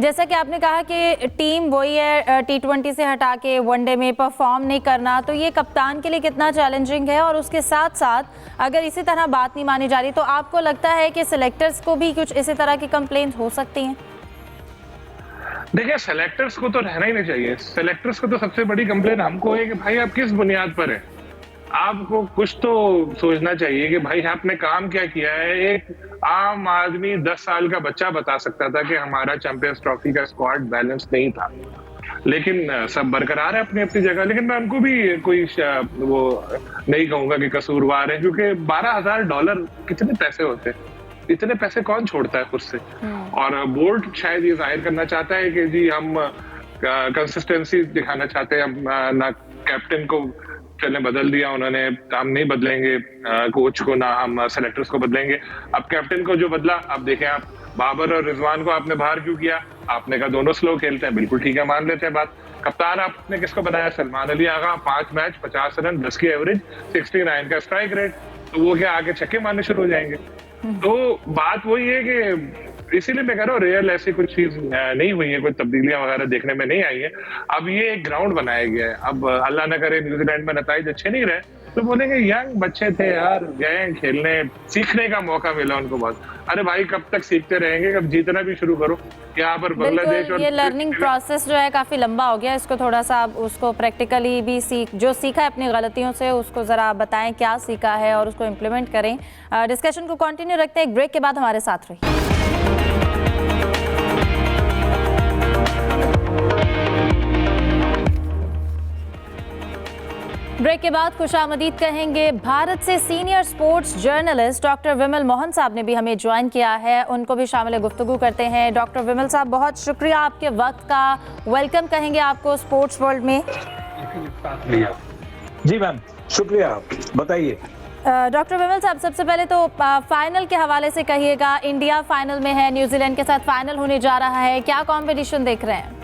जैसा कि आपने कहा कि टीम वही है, T20 से हटा के वनडे में परफॉर्म नहीं करना, तो ये कप्तान के लिए कितना चैलेंजिंग है। और उसके साथ साथ अगर इसी तरह बात नहीं मानी जा रही तो आपको लगता है कि सिलेक्टर्स को भी कुछ इसी तरह की कंप्लेंट हो सकती हैं? देखिए, सेलेक्टर्स को तो रहना ही नहीं चाहिए। सेलेक्टर्स को तो सबसे बड़ी कंप्लेन हमको है कि भाई आप किस बुनियाद पर है, आपको कुछ तो सोचना चाहिए कि भाई आपने काम क्या किया है। एक आम आदमी 10 साल का बच्चा बता सकता था कि हमारा चैंपियंस ट्रॉफी का स्क्वाड बैलेंस नहीं था, लेकिन सब बरकरार है अपनी अपनी जगह। लेकिन मैं उनको भी कोई वो नहीं कहूंगा कि कसूरवार है, क्योंकि $12,000 कितने पैसे होते हैं, इतने पैसे कौन छोड़ता है खुद से। और बोर्ड शायद ये जाहिर करना चाहता है कि जी हम कंसिस्टेंसी दिखाना चाहते हैं, हम ना कैप्टन को चलने बदल दिया उन्होंने, हम नहीं बदलेंगे कोच को, ना हम सेलेक्टर्स को बदलेंगे। अब कैप्टन को जो बदला, अब देखें आप, बाबर और रिजवान को आपने बाहर क्यों किया? आपने कहा दोनों स्लो खेलते हैं, बिल्कुल ठीक है, मान लेते हैं बात। कप्तान आपने किसको बनाया? सलमान अली आगा, 5 मैच 50 रन, 10 की एवरेज, 69 का स्ट्राइक रेट। तो वो क्या आगे छक्के मारने शुरू हो जाएंगे? तो बात वही है कि इसीलिए मैं कह रहा हूँ रियल ऐसी कुछ चीज नहीं हुई है, कोई तब्दीलियां वगैरह देखने में नहीं आई है। अब ये एक ग्राउंड बनाया गया है, अब अल्लाह न करे न्यूजीलैंड में नताइज अच्छे नहीं रहे तो बोलेंगे यंग बच्चे थे यार, गए खेलने, सीखने का मौका मिला उनको बहुत। अरे भाई कब तक सीखते रहेंगे, कब जीतना भी शुरू करो। यहाँ पर बांग्लादेश और ये लर्निंग प्रोसेस जो है काफी लंबा हो गया, इसको थोड़ा सा उसको प्रैक्टिकली भी जो सीखा है अपनी गलतियों से उसको जरा बताएं क्या सीखा है और उसको इम्प्लीमेंट करें। डिस्कशन को कंटिन्यू रखते हैं, एक ब्रेक के बाद हमारे साथ रहिए। ब्रेक के बाद खुशामदीद कहेंगे। भारत से सीनियर स्पोर्ट्स जर्नलिस्ट डॉक्टर विमल मोहन साहब ने भी हमें ज्वाइन किया है, उनको भी शामिल गुफ्तगू करते हैं। डॉक्टर विमल साहब, बहुत शुक्रिया आपके वक्त का, वेलकम कहेंगे आपको स्पोर्ट्स वर्ल्ड में। जी मैम, शुक्रिया, बताइए। डॉक्टर विमल साहब, सबसे पहले तो फाइनल के हवाले से कहिएगा, इंडिया फाइनल में है, न्यूजीलैंड के साथ फाइनल होने जा रहा है, क्या कंपटीशन देख रहे हैं?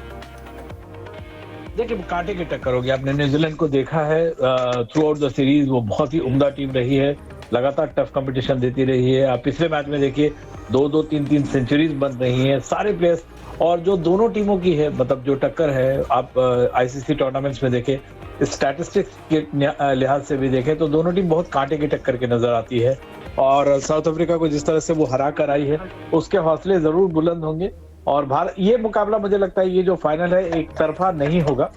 देखिए, कांटे की टक्कर होगी। आपने न्यूजीलैंड को देखा है थ्रू आउट द सीरीज, वो बहुत ही उम्दा टीम रही है, लगातार टफ कंपटीशन देती रही है। आप पिछले मैच में देखिए 2-2, 3-3 सेंचुरीज बन रही हैं सारे प्लेयर्स। और जो दोनों टीमों की है, मतलब जो टक्कर है, आप आईसीसी टूर्नामेंट्स में देखें, स्टैटिस्टिक्स के लिहाज से भी देखें तो दोनों टीम बहुत कांटे की टक्कर के नजर आती है। और साउथ अफ्रीका को जिस तरह से वो हरा कर आई है, उसके हौसले जरूर बुलंद होंगे। और भारत, ये मुकाबला मुझे लगता है ये जो फाइनल है एक तरफा नहीं होगा।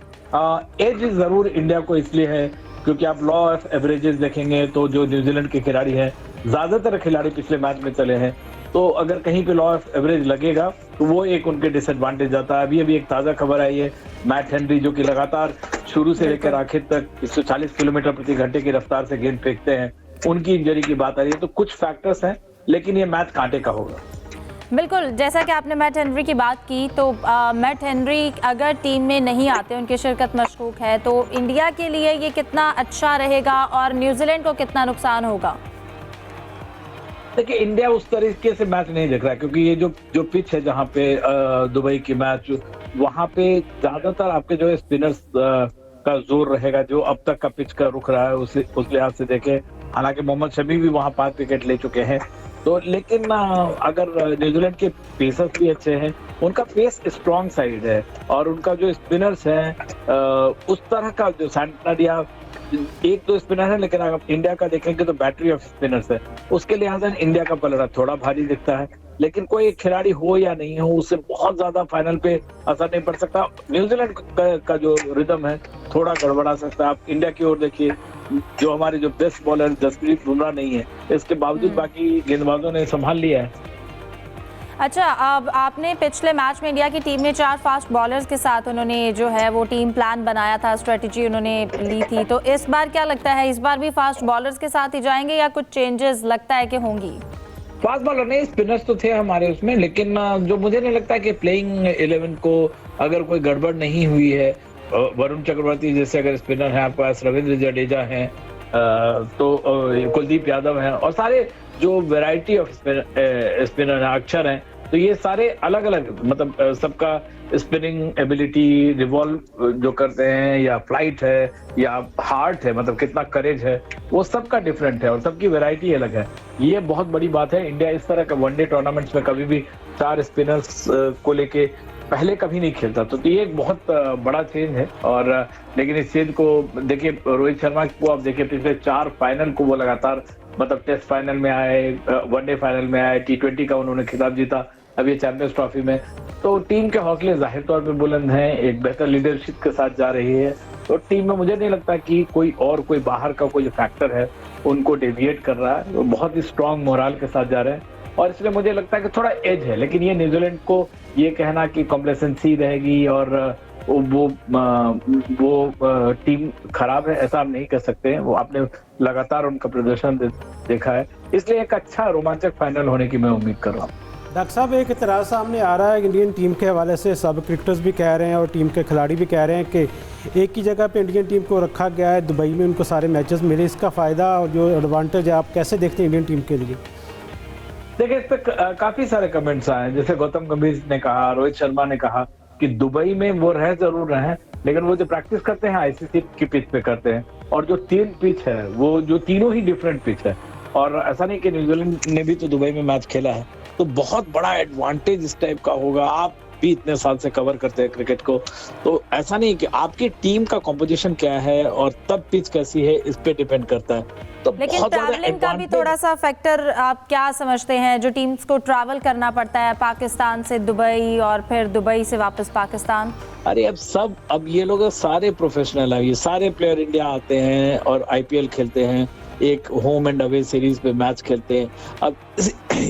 एज जरूर इंडिया को इसलिए है क्योंकि आप लॉ ऑफ एवरेजेस देखेंगे तो जो न्यूजीलैंड के खिलाड़ी हैं, ज्यादातर खिलाड़ी पिछले मैच में चले हैं, तो अगर कहीं पे लॉ ऑफ एवरेज लगेगा तो वो एक उनके डिसएडवांटेज जाता है। अभी एक ताजा खबर आई है, मैट हेनरी जो कि लगातार शुरू से लेकर आखिर तक 140 किलोमीटर प्रति घंटे की रफ्तार से गेंद फेंकते हैं, उनकी इंजरी की बात आ रही है। तो कुछ फैक्टर्स हैं, लेकिन ये मैच कांटे का होगा। बिल्कुल, जैसा कि आपने मैट हेनरी की बात की, तो मैट हेनरी अगर टीम में नहीं आते, उनकी शिरकत मशकूक है, तो इंडिया के लिए ये कितना अच्छा रहेगा और न्यूजीलैंड को कितना नुकसान होगा? देखिए, इंडिया उस तरीके से मैच नहीं देख रहा है क्योंकि ये जो पिच है जहाँ पे दुबई की मैच, वहाँ पे ज्यादातर आपके जो है स्पिनर्स का जोर रहेगा, जो अब तक का पिच का रुख रहा है उस लिहाज से देखें। हालांकि मोहम्मद शमी भी वहाँ 5 विकेट ले चुके हैं, तो लेकिन अगर न्यूजीलैंड के पेसर्स भी अच्छे हैं, उनका पेस स्ट्रॉन्ग साइड है और उनका जो स्पिनर्स हैं उस तरह का, जो सैंटनर 1-2 स्पिनर है, लेकिन अगर इंडिया का देखेंगे तो बैटरी ऑफ स्पिनर्स है, उसके लिहाज से इंडिया का पलड़ा थोड़ा भारी दिखता है। लेकिन कोई एक खिलाड़ी हो या नहीं हो, उससे बहुत ज्यादा फाइनल पे असर नहीं पड़ सकता। न्यूजीलैंड का जो रिदम है थोड़ा गड़बड़ा सकता है। आप इंडिया की ओर देखिए, जो हमारे जो बेस्ट बॉलर जसप्रीत बुमराह नहीं है, इसके बावजूद बाकी गेंदबाजों ने संभाल लिया है। अच्छा, अब आपने पिछले मैच में इंडिया की टीम ने 4 फास्ट बॉलर्स के साथ उन्होंने जो है वो टीम प्लान बनाया था, स्ट्रेटजी उन्होंने ली थी, तो इस बार क्या लगता है, इस बार भी फास्ट बॉलर्स के साथ ही जाएंगे या कुछ चेंजेस लगता है कि होंगी? फास्ट बॉलर नहीं, स्पिनर्स तो थे हमारे उसमें, लेकिन जो मुझे नहीं लगता कि प्लेइंग 11 को अगर कोई गड़बड़ नहीं हुई है, वरुण चक्रवर्ती जैसे अगर स्पिनर है आपके पास, रविंद्र जडेजा है, तो कुलदीप यादव हैं, और सारे जो वैरायटी ऑफ स्पिनर हैं, अक्षर हैं, तो ये सारे अलग अलग, मतलब सबका स्पिनिंग एबिलिटी, रिवॉल्व जो करते हैं, या फ्लाइट है, या हार्ट है, मतलब कितना करेज है, वो सबका डिफरेंट है और सबकी वैरायटी अलग है। ये बहुत बड़ी बात है। इंडिया इस तरह का वनडे टूर्नामेंट्स में कभी भी 4 स्पिनर्स को लेके पहले कभी नहीं खेलता, तो ये एक बहुत बड़ा चेंज है। और लेकिन इस चेंज को देखिए, रोहित शर्मा को आप देखिए, पिछले 4 फाइनल को वो लगातार, मतलब टेस्ट फाइनल में आए, वनडे फाइनल में आए, T20 का उन्होंने खिताब जीता, अब ये चैंपियंस ट्रॉफी में, तो टीम के हौसले जाहिर तौर पे बुलंद हैं, एक बेहतर लीडरशिप के साथ जा रही है, तो टीम में मुझे नहीं लगता कि कोई बाहर का कोई फैक्टर है उनको डेविएट कर रहा है, वो बहुत ही स्ट्रांग मोराल के साथ जा रहे हैं, और इसलिए मुझे लगता है कि थोड़ा एज है। लेकिन ये न्यूजीलैंड को ये कहना कि कॉम्प्लेसेंसी रहेगी और वो टीम खराब है, ऐसा आप नहीं कह सकते हैं। वो आपने लगातार उनका प्रदर्शन देखा है, इसलिए एक अच्छा रोमांचक फाइनल होने की मैं उम्मीद कर रहा हूँ। डॉक्टर साहब, एक इतराज़ सामने आ रहा है इंडियन टीम के हवाले से, सब क्रिकेटर्स भी कह रहे हैं और टीम के खिलाड़ी भी कह रहे हैं कि एक ही जगह पे इंडियन टीम को रखा गया है, दुबई में उनको सारे मैचेस मिले, इसका फ़ायदा और जो एडवांटेज है आप कैसे देखते हैं इंडियन टीम के लिए? देखिए, इस पे काफी सारे कमेंट्स आए, जैसे गौतम गंभीर ने कहा, रोहित शर्मा ने कहा कि दुबई में वो रह जरूर रहे हैं, लेकिन वो जो प्रैक्टिस करते हैं ICC की पिच पे करते हैं, और जो 3 पिच है वो जो तीनों ही डिफरेंट पिच है, और ऐसा नहीं कि न्यूजीलैंड ने भी तो दुबई में मैच खेला है, तो बहुत बड़ा एडवांटेज इस टाइप का होगा। आप भी इतने साल से कवर करते हैं क्रिकेट को, तो ऐसा नहीं कि आपकी टीम का कॉम्पोजिशन क्या है और तब पिच कैसी है, इस पे डिपेंड करता है। तो लेकिन ट्रैवलिंग का भी थोड़ा सा फैक्टर आप क्या समझते हैं, जो टीम्स को ट्रैवल करना पड़ता है पाकिस्तान से दुबई और फिर दुबई से वापस पाकिस्तान? अरे अब ये लोग सारे प्रोफेशनल है, ये सारे प्लेयर इंडिया आते हैं और IPL खेलते हैं, एक होम एंड अवे सीरीज पे मैच खेलते हैं। अब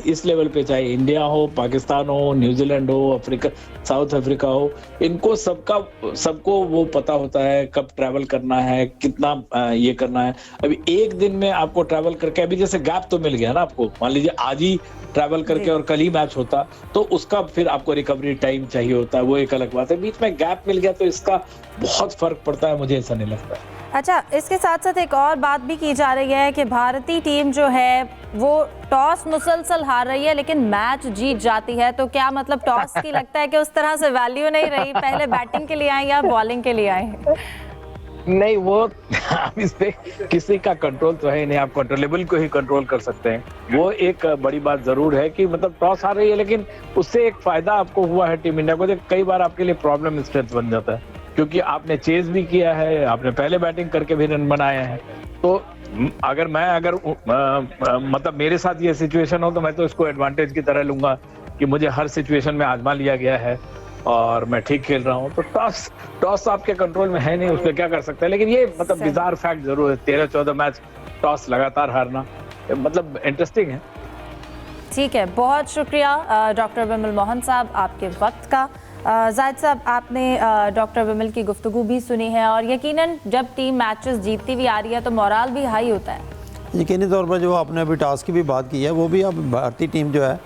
इस लेवल पे चाहे इंडिया हो, पाकिस्तान हो, न्यूजीलैंड हो, अफ्रीका, साउथ अफ्रीका हो, इनको सबको वो पता होता है कब ट्रैवल करना है, कितना ये करना है। अभी एक दिन में आपको ट्रैवल करके, अभी जैसे गैप तो मिल गया ना आपको, मान लीजिए आज ही ट्रैवल करके और कल ही मैच होता, तो उसका फिर आपको रिकवरी टाइम चाहिए होता है, वो एक अलग बात है। बीच में गैप मिल गया तो इसका बहुत फर्क पड़ता है, मुझे ऐसा नहीं लगता। अच्छा, इसके साथ साथ एक और बात भी की जा रही है कि भारतीय टीम जो है वो टॉस मुसलसल हार रही है लेकिन मैच जीत जाती है, तो क्या मतलब टॉस की लगता है कि उस तरह से वैल्यू नहीं रही, पहले बैटिंग के लिए आए या बॉलिंग के लिए आए? नहीं, वो आप इस पे किसी का कंट्रोल तो है नहीं, आप कंट्रोलेबल को ही कंट्रोल कर सकते हैं। वो एक बड़ी बात जरूर है कि मतलब टॉस हार रही है, लेकिन उससे एक फायदा आपको हुआ है टीम इंडिया को। कई बार आपके लिए प्रॉब्लम स्ट्रेंथ बन जाता है, क्योंकि आपने चेज भी किया है, आपने पहले बैटिंग करके भी रन बनाए हैं। तो अगर मतलब मेरे साथ ये सिचुएशन हो तो मैं तो इसको एडवांटेज की तरह लूंगा कि मुझे हर सिचुएशन में आजमा लिया गया है और मैं ठीक खेल रहा हूँ। तो टॉस आपके कंट्रोल में है नहीं, उसमें क्या कर सकते हैं। लेकिन ये मतलब बिजार फैक्ट जरूर है, 13-14 मैच टॉस लगातार हारना मतलब इंटरेस्टिंग है। ठीक है, बहुत शुक्रिया डॉक्टर विमल मोहन साहब आपके वक्त का। जाहिद साहब, आपने डॉक्टर विमल की गुफ्तगू भी सुनी है और यकीनन जब टीम मैचेस जीतती हुई आ रही है तो मोराल भी हाई होता है। यकीनी तौर पर जो आपने अभी टास्क की भी बात की है, वो भी अब भारतीय टीम जो है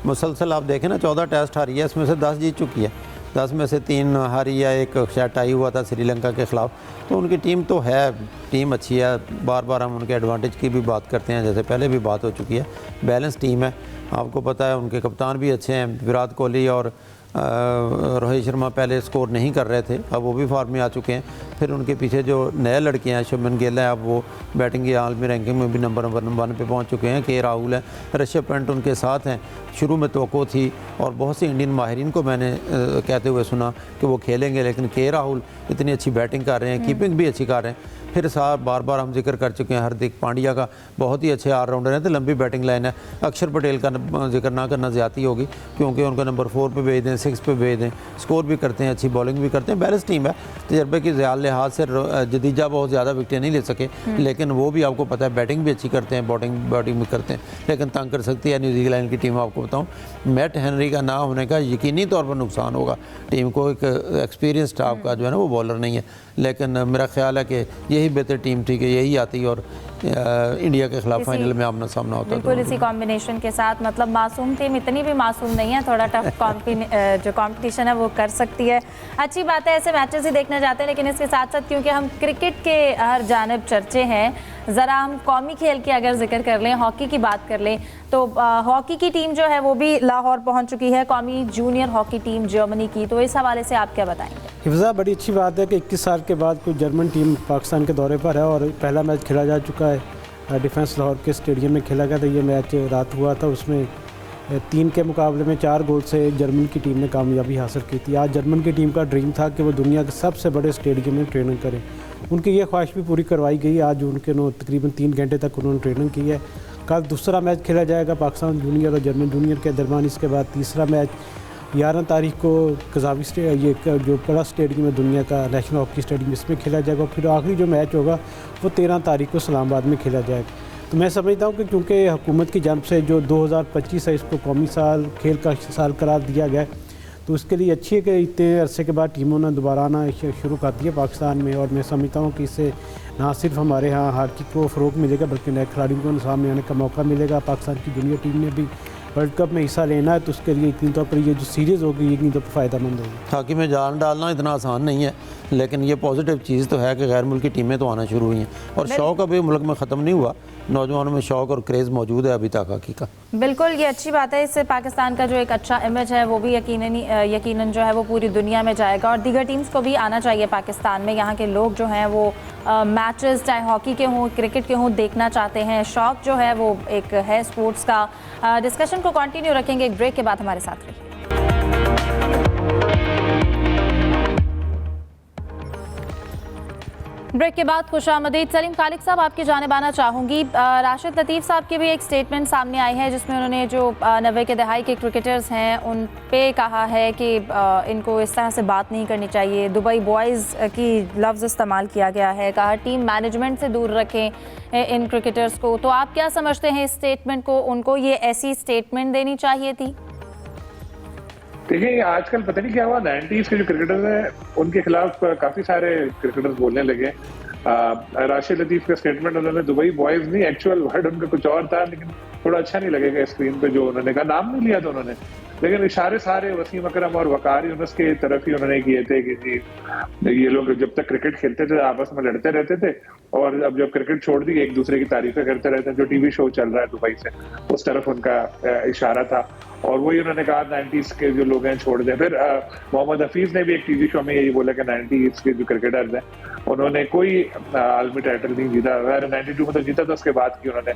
मुसलसल आप देखें ना, 14 टेस्ट हारी है, इसमें से 10 जीत चुकी है, 10 में से 3 हारी है, एक शायद टाई हुआ था श्रीलंका के ख़िलाफ़। तो उनकी टीम तो है, टीम अच्छी है। बार बार हम उनके एडवांटेज की भी बात करते हैं, जैसे पहले भी बात हो चुकी है। बैलेंस टीम है, आपको पता है उनके कप्तान भी अच्छे हैं, विराट कोहली और रोहित शर्मा पहले स्कोर नहीं कर रहे थे, अब वो भी फॉर्म में आ चुके हैं। फिर उनके पीछे जो नए लड़के हैं, शुभमन गिल है, अब वो बैटिंग की आलमी रैंकिंग में भी नंबर 1 पे पहुंच चुके हैं। के राहुल है, ऋषभ पंत उनके साथ हैं। शुरू में तवक्को थी और बहुत से इंडियन माहिरीन को मैंने कहते हुए सुना कि वो खेलेंगे, लेकिन के राहुल इतनी अच्छी बैटिंग कर रहे हैं, कीपिंग भी अच्छी कर रहे हैं। फिर बार बार हम जिक्र कर चुके हैं हार्दिक पांड्या का, बहुत ही अच्छे ऑलराउंडर हैं, तो लंबी बैटिंग लाइन है। अक्षर पटेल का जिक्र ना करना ज़्यादती होगी क्योंकि उनका नंबर 4 पे भेज दें, 6 पे भेज दें, स्कोर भी करते हैं, अच्छी बॉलिंग भी करते हैं, बैलेंस टीम है। तजर्बे के लिहाज से जडेजा बहुत ज़्यादा विकेटें नहीं ले सके, लेकिन वो भी आपको पता है बैटिंग भी अच्छी करते हैं, बॉटिंग भी करते हैं, लेकिन तंग कर सकती है न्यूजीलैंड की टीम। आपको बताऊँ, मैट हेनरी का ना होने का यकीनी तौर पर नुकसान होगा टीम को। एक एक्सपीरियंस स्टाफ का जो है ना वो बॉलर नहीं है, लेकिन मेरा ख्याल है कि यही बेहतर टीम थी कि यही आती और इंडिया के खिलाफ फाइनल में आमना सामना होता। बिल्कुल इसी कॉम्बिनेशन के साथ, मतलब मासूम टीम इतनी भी मासूम नहीं है, थोड़ा टफ जो कंपटीशन है वो कर सकती है। अच्छी बात है, ऐसे मैचेस ही देखना चाहते हैं, लेकिन इसके साथ साथ क्योंकि हम क्रिकेट के हर जानिब चर्चे हैं, ज़रा हम कौमी खेल की अगर जिक्र कर लें, हॉकी की बात कर लें, तो हॉकी की टीम जो है वो भी लाहौर पहुंच चुकी है, कौमी जूनियर हॉकी टीम जर्मनी की। तो इस हवाले से आप क्या बताएंगे? हिफ्ज़ा, बड़ी अच्छी बात है कि 21 साल के बाद कोई जर्मन टीम पाकिस्तान के दौरे पर है और पहला मैच खेला जा चुका है। डिफेंस लाहौर के स्टेडियम में खेला गया था। ये मैच रात हुआ था, उसमें 3 के मुकाबले में 4 गोल से जर्मन की टीम ने कामयाबी हासिल की थी। आज जर्मन की टीम का ड्रीम था कि वो दुनिया के सबसे बड़े स्टेडियम में ट्रेनिंग करें। उनकी ये ख्वाहिश भी पूरी करवाई गई। आज उनके तकरीबन 3 घंटे तक उन्होंने ट्रेनिंग की है। कल दूसरा मैच खेला जाएगा पाकिस्तान जूनियर और जर्मन जूनियर के दरमियान। इसके बाद तीसरा मैच 11 तारीख को कजावी ये जो बड़ा स्टेडियम है दुनिया का, नेशनल हॉकी स्टेडियम, इसमें खेला जाएगा। फिर आखिरी जो मैच होगा वो 13 तारीख को इस्लामाबाद में खेला जाएगा। तो मैं समझता हूँ कि क्योंकि हुकूमत की जानब से जो 2025 है इसको कौमी साल, खेल का साल करार दिया गया है, तो उसके लिए अच्छी है कि इतने अरसे के बाद टीमों ने दोबारा आना शुरू कर दिया पाकिस्तान में। और मैं समझता हूँ कि इससे ना सिर्फ हमारे यहाँ हॉकी को फ़रोग़ मिलेगा बल्कि नए खिलाड़ियों को सामने आने का मौका मिलेगा। पाकिस्तान की जूनियर टीम ने भी वर्ल्ड कप में हिस्सा लेना है, तो उसके लिए यकीनी तौर पर ये जो सीरीज़ होगी यकीनी तौर पर फ़ायदेमंद होगी। हॉकी में जान डालना इतना आसान नहीं है, लेकिन ये पॉजिटिव चीज़ तो है कि गैर मुल्की टीमें तो आना शुरू हुई हैं और शौक़ अभी मुल्क में ख़त्म नहीं हुआ। नौजवानों में शौक़ और क्रेज़ मौजूद है अभी तक हॉकी का। बिल्कुल, ये अच्छी बात है। इससे पाकिस्तान का जो एक अच्छा इमेज है वो भी यकीनन जो है वो पूरी दुनिया में जाएगा और दीगर टीम्स को भी आना चाहिए पाकिस्तान में। यहाँ के लोग जो हैं वो मैचेस चाहे हॉकी के हों, क्रिकेट के हों, देखना चाहते हैं। शौक़ जो है वो एक है स्पोर्ट्स का। डिस्कशन को कंटिन्यू रखेंगे एक ब्रेक के बाद। हमारे साथ रहिए। ब्रेक के बाद खुशामदीद। सलीम खालिक साहब, आपकी जानिब आना चाहूँगी। राशिद लतीफ़ साहब की भी एक स्टेटमेंट सामने आई है जिसमें उन्होंने जो 90 के दहाई के क्रिकेटर्स हैं उन पे कहा है कि इनको इस तरह से बात नहीं करनी चाहिए। दुबई बॉयज़ की लफ्ज़ इस्तेमाल किया गया है, कहा टीम मैनेजमेंट से दूर रखें इन क्रिकेटर्स को। तो आप क्या समझते हैं इस स्टेटमेंट को? उनको ये ऐसी स्टेटमेंट देनी चाहिए थी? देखिए, आजकल पता नहीं क्या हुआ, 90s के जो क्रिकेटर्स हैं उनके खिलाफ काफी सारे क्रिकेटर्स बोलने लगे। राशिद लतीफ का स्टेटमेंट, उन्होंने दुबई बॉयज नहीं, एक्चुअल वर्ड उनका कुछ और था, लेकिन थोड़ा अच्छा नहीं लगेगा स्क्रीन पे जो उन्होंने कहा। नाम नहीं लिया था उन्होंने, लेकिन इशारे सारे वसीम अकरम और वकार यूनुस के तरफ ही उन्होंने किए थे कि जी ये लोग जब तक क्रिकेट खेलते थे आपस में लड़ते रहते थे और अब जब क्रिकेट छोड़ दी एक दूसरे की तारीफें करते रहते हैं। जो टीवी शो चल रहा है दुबई से, उस तरफ उनका इशारा था और वही उन्होंने कहा 90s के जो लोग हैं छोड़ दें। फिर मोहम्मद हफीज ने भी एक टीवी शो में यही बोला कि 90s के जो क्रिकेटर्स हैं उन्होंने कोई आलमी टाइटल नहीं जीता, 92 में तो जीता था, उसके बाद की उन्होंने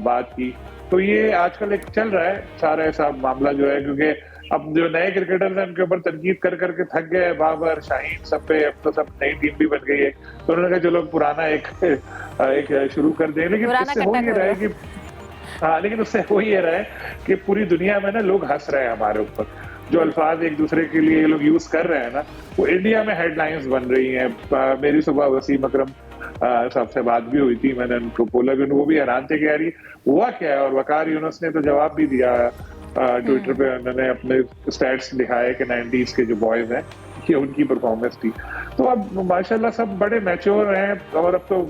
बात की। तो ये आजकल एक चल रहा है सारा ऐसा मामला जो है, क्योंकि अब जो नए क्रिकेटर्स हैं उनके ऊपर तनकीद कर करके थक गए, बाबर, शाहीन, सब पे अब तो सब नई टीम भी बन गई है। तो उन्होंने कहा चलो पुराना एक शुरू कर दें, लेकिन इससे हो ये रहा है कि लेकिन उससे हो ये रहा है कि पूरी दुनिया में ना लोग हंस रहे हैं हमारे ऊपर। जो अल्फाज एक दूसरे के लिए लोग यूज कर रहे हैं ना, वो इंडिया में हेडलाइंस बन रही हैं। मेरी सुबह वसीम अकरम साहब से बात भी हुई थी, मैंने उनको बोला भी, वो भी हैरान थे कि यार हुआ क्या है। और वकार यूनुस ने तो जवाब भी दिया ट्विटर पे, उन्होंने अपने स्टैट्स दिखाए कि 90s के जो बॉयज हैं ये उनकी परफॉर्मेंस थी। तो अब माशाल्लाह सब बड़े मैच्योर हैं और अब तो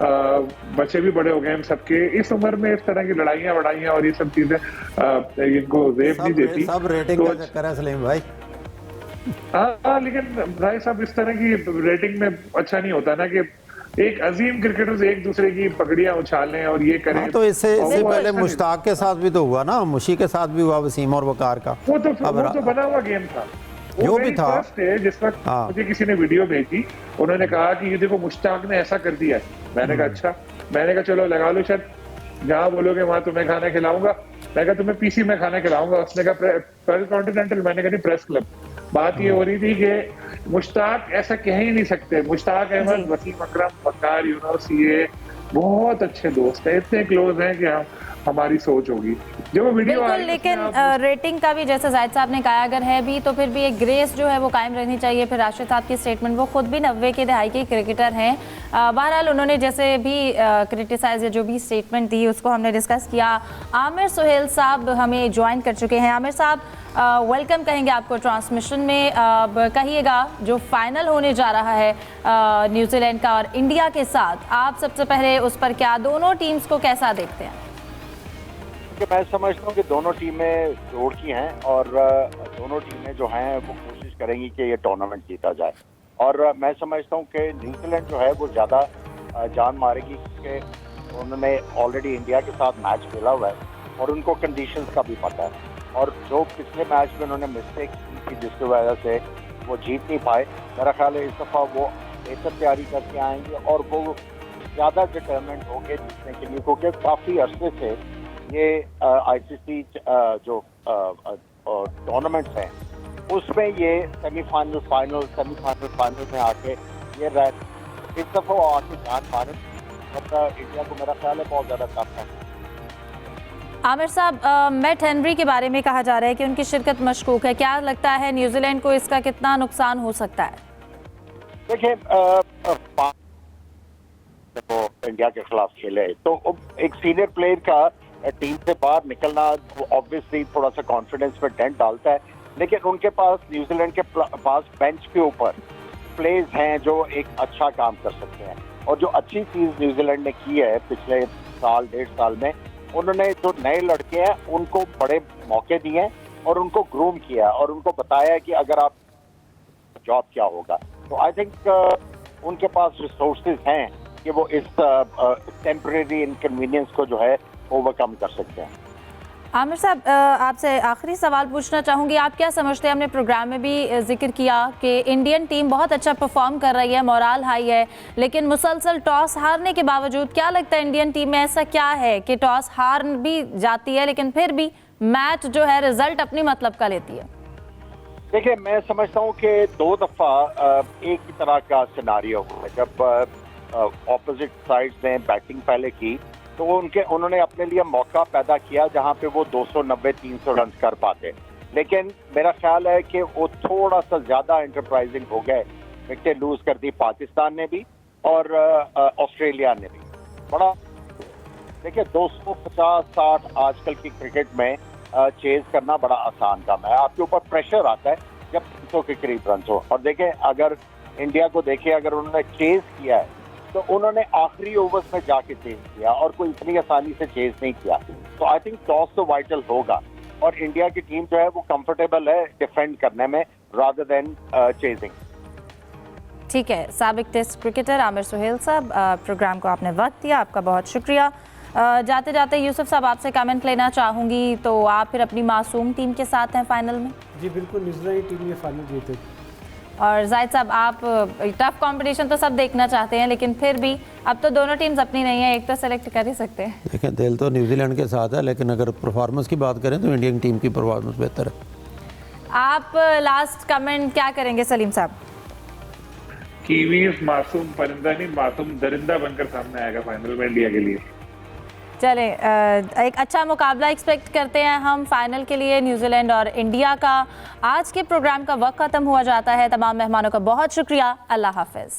बच्चे भी बड़े हो गए हैं सबके। इस उम्र में इस तरह की लड़ाइयाँ वड़ाइयाँ और ये सब चीजें इनको जेब नहीं देती। सब रेटिंग का चक्कर है सलीम भाई। हाँ, लेकिन भाई साहब इस तरह की रेटिंग में अच्छा नहीं होता ना कि एक अजीम क्रिकेटर्स एक दूसरे की पकड़ियां उछालें और ये करें। तो इससे पहले मुश्ताक के साथ भी तो हुआ ना, मुशी के साथ भी हुआ, वसीम और वकार का। वो तो बना हुआ गेम था, जो भी था। जिस वक्त मुझे किसी ने वीडियो भेजी, उन्होंने कहा कि ये देखो मुश्ताक ने ऐसा कर दिया है। मैंने कहा अच्छा, मैंने कहा चलो लगा लो शर्त, जहाँ बोलोगे वहां तुम्हें खाना खिलाऊंगा। मैं कहा तुम्हें पीसी में खाना खिलाऊंगा। उसने कहा पेरिस कॉन्टिनेंटल, मैंने कहा नहीं प्रेस क्लब। बात ये हो रही थी कि मुश्ताक ऐसा कह ही नहीं सकते, मुश्ताक अहमद, वसीम अकरम, वकार यूनुस ये बहुत अच्छे दोस्त हैं, इतने क्लोज हैं कि हमारी सोच होगी जो वो वीडियो बिल्कुल, लेकिन रेटिंग का भी जैसे जाहिद साहब ने कहा अगर है भी तो फिर भी एक ग्रेस जो है वो कायम रहनी चाहिए। फिर राशिद साहब की स्टेटमेंट, वो खुद भी 90 की दहाई के क्रिकेटर हैं, बहरहाल उन्होंने जैसे भी क्रिटिसाइज या जो भी स्टेटमेंट दी उसको हमने डिस्कस किया। आमिर सुहेल साहब हमें ज्वाइन कर चुके हैं। आमिर साहब, वेलकम कहेंगे आपको ट्रांसमिशन में। अब कहिएगा जो फाइनल होने जा रहा है न्यूजीलैंड का और इंडिया के साथ, आप सबसे पहले उस पर क्या, दोनों टीम्स को कैसा देखते हैं? मैं समझता हूँ कि दोनों टीमें जोड़ की हैं और दोनों टीमें जो हैं वो कोशिश करेंगी कि ये टूर्नामेंट जीता जाए। और मैं समझता हूँ कि न्यूजीलैंड जो है वो ज़्यादा जान मारेगी क्योंकि उन्होंने ऑलरेडी इंडिया के साथ मैच खेला हुआ है और उनको कंडीशंस का भी पता है। और जो पिछले मैच में उन्होंने मिस्टेक की थी जिसकी वजह से वो जीत नहीं पाए, मेरा ख्याल है इस दफ़ा वो बेहतर तैयारी करके आएंगे और वो ज़्यादा डिटर्मेंट होंगे जीतने के लिए, क्योंकि काफ़ी अरसे से ये आईसीसी जो टूर्नामेंट्स हैं उसमें ये सेमीफाइनल फाइनल में आके ये इस दफ़ा वो आके जान मारे, मतलब इंडिया को मेरा ख्याल है बहुत ज़्यादा टफ है। आमिर साहब, मैट हेनरी के बारे में कहा जा रहा है कि उनकी शिरकत मशकूक है, क्या लगता है न्यूजीलैंड को इसका कितना नुकसान हो सकता है? देखिए, वो इंडिया के खिलाफ खेले तो एक सीनियर प्लेयर का टीम से बाहर निकलना ऑब्वियसली थोड़ा सा कॉन्फिडेंस में डेंट डालता है, लेकिन उनके पास न्यूजीलैंड के पास बेंच के ऊपर प्लेयर्स हैं जो एक अच्छा काम कर सकते हैं। और जो अच्छी चीज़ न्यूजीलैंड ने की है पिछले साल 1.5 साल में, उन्होंने जो नए लड़के हैं उनको बड़े मौके दिए और उनको ग्रूम किया और उनको बताया कि अगर आप जॉब क्या होगा। तो आई थिंक उनके पास रिसोर्सेज हैं कि वो इस टेम्परेरी इनकन्वीनियंस को जो है ओवरकम कर सकते हैं। आमिर साहब, आपसे आखिरी सवाल पूछना चाहूँगी, आप क्या समझते हैं, हमने प्रोग्राम में भी जिक्र किया कि इंडियन टीम बहुत अच्छा परफॉर्म कर रही है, मोराल हाई है, लेकिन मुसलसल टॉस हारने के बावजूद क्या लगता है इंडियन टीम में ऐसा क्या है कि टॉस हार भी जाती है लेकिन फिर भी मैच जो है रिजल्ट अपनी मतलब का लेती है? देखिए, मैं समझता हूँ कि 2 दफ़ा एक ही तरह का सिनारियो हुआ। जब ऑपोजिट साइड्स ने बैटिंग पहले की तो उन्होंने अपने लिए मौका पैदा किया जहां पे वो 290-300 रन कर पाते, लेकिन मेरा ख्याल है कि वो थोड़ा सा ज्यादा एंटरप्राइजिंग हो गए। विकेट लूज कर दी पाकिस्तान ने भी और ऑस्ट्रेलिया ने भी। बड़ा देखिए, 250-60 आजकल की क्रिकेट में चेज करना बड़ा आसान काम है। आपके ऊपर प्रेशर आता है जब 300 के करीब रन हो। और देखें, अगर इंडिया को देखें, अगर उन्होंने चेज किया है तो उन्होंने आखिरी ओवर्स में जाके चेज किया और कोई इतनी आसानी से चेज नहीं किया। तो आई थिंक टॉस तो वाइटल होगा और इंडिया की टीम जो है वो कंफर्टेबल है डिफेंड करने में रादर देन चेजिंग। ठीक है, साबिक टेस्ट क्रिकेटर आमिर सुहेल साहब, प्रोग्राम को आपने वक्त दिया, आपका बहुत शुक्रिया। जाते जाते यूसुफ साहब आपसे कमेंट लेना चाहूँगी, तो आप फिर अपनी मासूम टीम के साथ हैं फाइनल में? जी बिल्कुल, न्यूजीलैंड टीम ये फाइनल जीतेगी। और जाहिद साहब, आप टफ कंपटीशन तो सब देखना चाहते हैं, लेकिन फिर भी अब तो दोनों टीम्स अपनी नहीं है, एक तो सेलेक्ट कर ही सकते हैं। देखें, दिल तो न्यूजीलैंड के साथ है, लेकिन अगर परफॉर्मेंस की बात करें तो इंडियन टीम की परफॉर्मेंस बेहतर है। आप लास्ट कमेंट क्या करेंगे सलीम साहब? कीवीज मासूम परिंदा नहीं, मासूम दरिंदा बनकर सामने आएगा फाइनल में इंडिया के लिए। चले, एक अच्छा मुकाबला एक्सपेक्ट करते हैं हम फाइनल के लिए न्यूजीलैंड और इंडिया का। आज के प्रोग्राम का वक्त ख़त्म हुआ जाता है। तमाम मेहमानों का बहुत शुक्रिया। अल्लाह हाफ़िज़।